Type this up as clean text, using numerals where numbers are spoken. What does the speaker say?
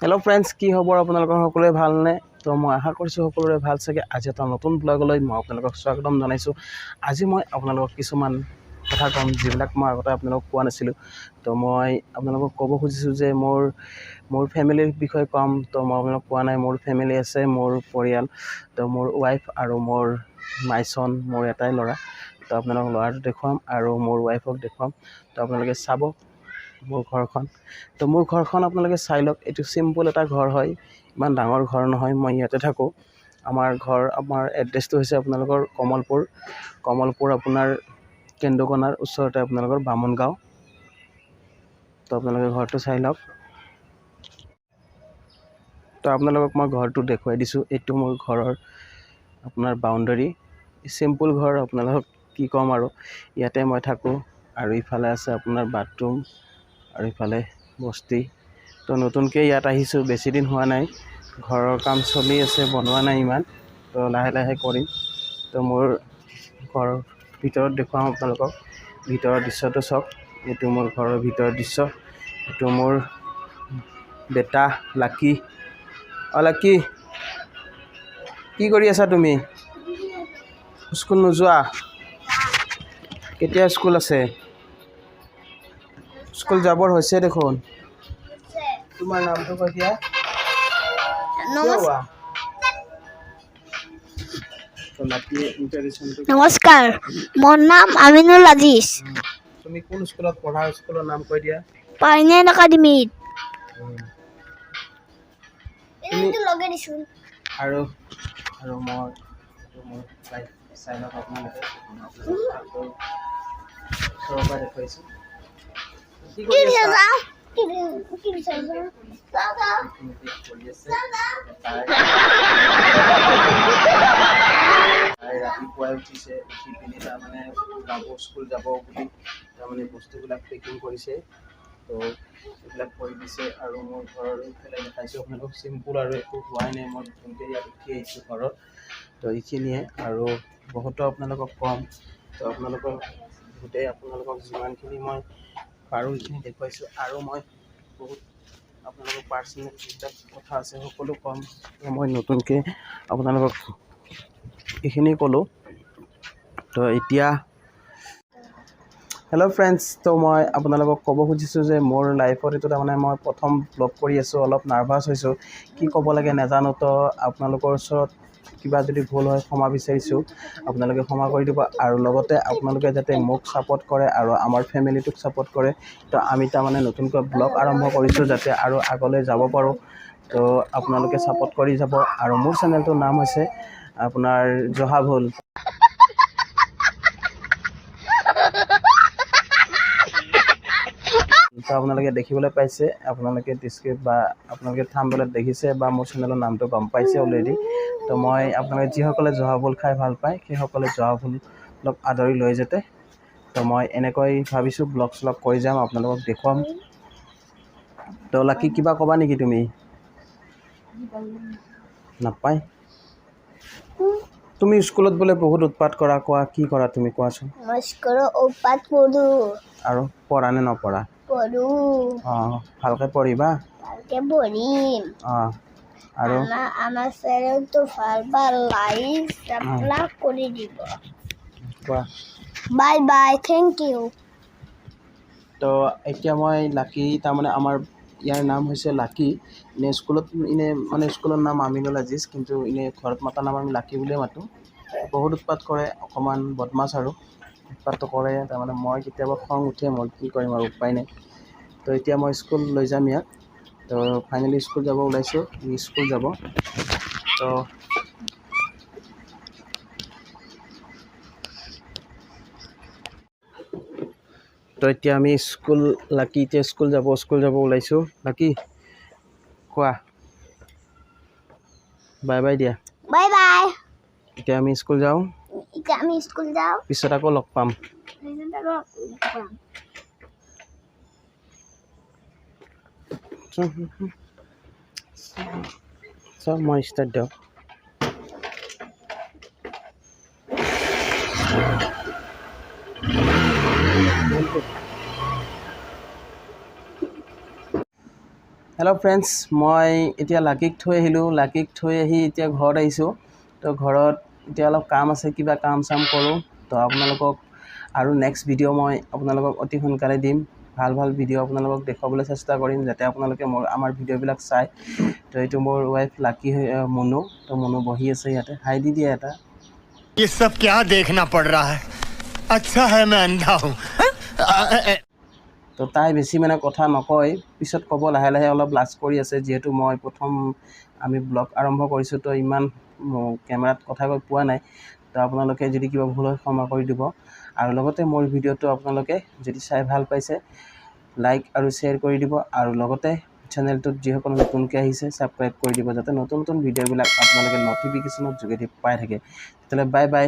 Hello' friends, কি খবৰ আপোনালোকৰ? সকলোৰে ভালনে? তো মই আশা কৰিছোঁ সকলোৰে ভাল চাগে। আজি এটা নতুন ব্লগলৈ মই আপোনালোকক স্বাগতম জনাইছোঁ। আজি মই আপোনালোকক কিছুমান কথা ক'ম যিবিলাক মই আগতে আপোনালোকক কোৱা নাছিলোঁ। তো মই আপোনালোকক ক'ব খুজিছোঁ যে মোৰ ফেমিলিৰ বিষয়ে ক'ম। তো মই আপোনালোকক কোৱা নাই, মোৰ ফেমিলি আছে, মোৰ পৰিয়াল। তো মোৰ ৱাইফ আৰু মোৰ মাইচন, মোৰ এটাই ল'ৰা। তো আপোনালোকক ল'ৰাটো দেখুৱাম আৰু মোৰ ৱাইফক দেখুৱাম। তো আপোনালোকে চাব মোৰ ঘৰখন। তো মোৰ ঘৰখন আপোনালোকে চাই লওক। এইটো চিম্পল এটা ঘৰ হয়, ইমান ডাঙৰ ঘৰ নহয়। মই ইয়াতে থাকোঁ। আমাৰ এড্ৰেছটো হৈছে আপোনালোকৰ কমলপুৰ আপোনাৰ কেন্দুকণাৰ ওচৰতে আপোনালোকৰ বামুণগাঁও। তো আপোনালোকে ঘৰটো চাই লওক। তো আপোনালোকক মই ঘৰটো দেখুৱাই দিছোঁ। এইটো মোৰ ঘৰৰ আপোনাৰ বাউণ্ডাৰী। চিম্পল ঘৰ, আপোনালোকক কি ক'ম আৰু। ইয়াতে মই থাকোঁ আৰু ইফালে আছে আপোনাৰ বাথৰুম আৰু ইফালে বস্তি। তো নতুনকৈ ইয়াত আহিছোঁ, বেছি দিন হোৱা নাই। ঘৰৰ কাম চলি আছে, বনোৱা নাই ইমান। তো লাহে লাহে কৰিম। তো মোৰ ঘৰৰ ভিতৰত দেখুৱাম আপোনালোকক। ভিতৰৰ দৃশ্যটো চাওক। এইটো মোৰ ঘৰৰ ভিতৰৰ দৃশ্য। এইটো মোৰ বেটা লাকি। লাকি, কি কৰি আছা তুমি? স্কুল নোযোৱা? কেতিয়া স্কুল আছে? স্কুল যাবৰ হৈছে দেখোন। তোমাৰ নামটো কৈ দিয়া। নমস্কাৰ, মোৰ নাম আমিনুল আজিজ। তুমি কোন স্কুলত পঢ়া? স্কুলৰ নাম কৈ দিয়া। পাইনেন একাডেমীত। আৰু মই চাই লওক আপোনালোকে। দেখুৱাইছোঁ। কি কৰি আছা? ৰাতিপুৱাই উঠিছে, উঠি পিনি তাৰমানে স্কুল যাব বুলি তাৰমানে বস্তুবিলাক পেকিং কৰিছে। তো এইবিলাক কৰি দিছে আৰু মোৰ ঘৰৰ এইফালে দেখাইছোঁ আপোনালোকক। চিম্পুল আৰু একো হোৱাই নাই। মই নতুনকৈ ইয়াত উঠি আহিছোঁ ঘৰত। তো এইখিনিয়ে আৰু বহুতো আপোনালোকক ক'ম। তো আপোনালোকক যিমানখিনি মই পাৰোঁ এইখিনি দেখুৱাইছোঁ। আৰু মই বহুত আপোনালোকক পাৰ্চনেল যিবিলাক কথা আছে সকলো ক'ম। মই নতুনকৈ আপোনালোকক এইখিনি ক'লোঁ। তো এতিয়া হেল্ল' ফ্ৰেণ্ডছ, তো মই আপোনালোকক ক'ব খুজিছোঁ যে মোৰ লাইফত এইটো তাৰমানে মই প্ৰথম ব্লগ কৰি আছোঁ। অলপ নাৰ্ভাছ হৈছোঁ, কি ক'ব লাগে নাজানো। তো আপোনালোকৰ ওচৰত কিবা যদি ভুল হয় ক্ষমা বিচাৰিছোঁ, আপোনালোকে ক্ষমা কৰি দিব। আৰু লগতে আপোনালোকে যাতে মোক ছাপোৰ্ট কৰে আৰু আমাৰ ফেমিলিটোক ছাপোৰ্ট কৰে। তো আমি তাৰমানে নতুনকৈ ব্লগ আৰম্ভ কৰিছোঁ যাতে আৰু আগলৈ যাব পাৰোঁ। তো আপোনালোকে ছাপোৰ্ট কৰি যাব। আৰু মোৰ চেনেলটোৰ নাম হৈছে আপোনাৰ জহাভুল। তো আপোনালোকে দেখিবলৈ পাইছে, আপোনালোকে আপোনালোকে থাম্বনেইলত দেখিছে বা মোৰ চেনেলৰ নামটো গম পাইছে অলৰেডি। তো মই আপোনালোকে যিসকলে জহাভুল খাই ভাল পায় সেইসকলে জহাভুলক আদৰি লৈ যাতে। তো মই এনেকৈ ভাবিছোঁ ব্লগ শ্লগ কৰি যাম, আপোনালোকক দেখুৱাম। তো লাকি, কিবা ক'বা নেকি তুমি? নাপায়। তুমি স্কুলত বোলে বহুত উৎপাত কৰা, কোৱা কি কৰা তুমি কোৱাচোন? উৎপাত কৰোঁ। আৰু পঢ়া নে নপঢ়া? পঢ়োঁ। ভালকৈ পঢ়িবা। ভালকৈ পঢ়িম। আৰু আমাৰ চেনেলটো ভাল লাইক সাবস্ক্ৰাইব কৰি দিব। কোৱা। Bye bye, thank you. তো এতিয়া মই লাকি, তাৰমানে আমাৰ ইয়াৰ নাম হৈছে লাকি। স্কুলৰ নাম আমিনুল আজিজ, কিন্তু ঘৰত মতা নাম আমি লাকি বুলিয়ে মাতোঁ। বহুত উৎপাত কৰে, অকণমান বদমাছ আৰু উৎপাতটো কৰে। তাৰমানে মই কেতিয়াবা খং উঠে, মই কি কৰিম আৰু উপায় নাই। তো এতিয়া মই স্কুল লৈ যাম ইয়াক। তো ফাইনেলি স্কুল যাব ওলাইছোঁ, স্কুল যাব। তো এতিয়া আমি লাকি এতিয়া স্কুল যাব ওলাইছোঁ। লাকি, কোৱা বাই বাই দিয়া। Bye bye. এতিয়া আমি স্কুল যাওঁ। পিছত আকৌ লগ পাম। মই ষ্টাৰ্ট দিওঁ। হেল্ল' ফ্ৰেণ্ডছ, মই এতিয়া লাকিক থৈ আহিলোঁ। লাকিক থৈ আহি এতিয়া ঘৰত আহিছোঁ। তো ঘৰত এতিয়া অলপ কাম আছে, কিবা কাম চাম কৰোঁ। তো আপোনালোকক আৰু নেক্সট ভিডিঅ' মই আপোনালোকক অতি সোনকালে দিম। ভাল ভাল ভিডিঅ' আপোনালোকক দেখুৱাবলৈ চেষ্টা কৰিম, যাতে আপোনালোকে আমাৰ ভিডিঅ'বিলাক চায়। তো এইটো মোৰ ৱাইফ লাকি মুনু। তো মুনু বহি আছে ইয়াতে। হাই দি দিয়া এটা। ये सब क्या देखना पड़ रहा है? अच्छा है मैं अंधा हूँ। তো তাই বেছি মানে কথা নকয়, পিছত ক'ব লাহে লাহে। অলপ লাজ কৰি আছে, যিহেতু মই প্ৰথম আমি ব্লগ আৰম্ভ কৰিছোঁ। তো ইমান কেমেৰাত কথা কৈ পোৱা নাই। তো আপোনালোকে যদি কিবা ভুল হয় ক্ষমা কৰি দিব। আৰু লগতে মোৰ ভিডিঅ'টো আপোনালোকে যদি চাই ভাল পাইছে, লাইক আৰু শ্বেয়াৰ কৰি দিব। আৰু লগতে চেনেলটোত যিসকল নতুনকৈ আহিছে ছাবস্ক্ৰাইব কৰি দিব, যাতে নতুন নতুন ভিডিঅ'বিলাক আপোনালোকে ন'টিফিকেশ্যনৰ যোগেদি পাই থাকে। তেতিয়াহ'লে বাই বাই।